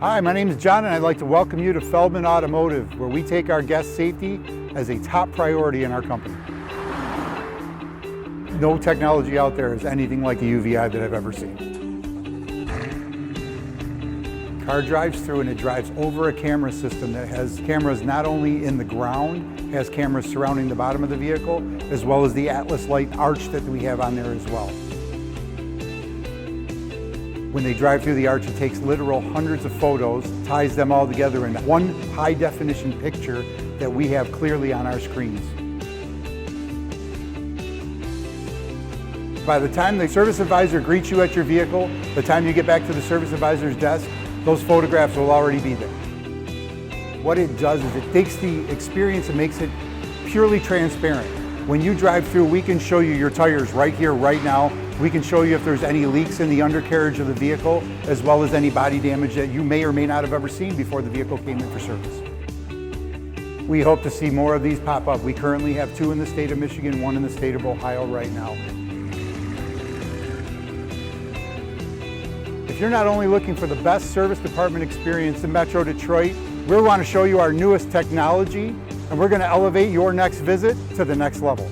Hi, my name is John and I'd like to welcome you to Feldman Automotive, where we take our guest safety as a top priority in our company. No technology out there is anything like the UVeye that I've ever seen. Car drives through and it drives over a camera system that has cameras not only in the ground, has cameras surrounding the bottom of the vehicle, as well as the Atlas light arch that we have on there as well. When they drive through the arch, it takes literal hundreds of photos, ties them all together in one high-definition picture that we have clearly on our screens. By the time the service advisor greets you at your vehicle, the time you get back to the service advisor's desk, those photographs will already be there. What it does is it takes the experience and makes it purely transparent. When you drive through, we can show you your tires right here, right now. We can show you if there's any leaks in the undercarriage of the vehicle, as well as any body damage that you may or may not have ever seen before the vehicle came in for service. We hope to see more of these pop up. We currently have 2 in the state of Michigan, 1 in the state of Ohio right now. If you're not only looking for the best service department experience in Metro Detroit, we want to show you our newest technology, and we're going to elevate your next visit to the next level.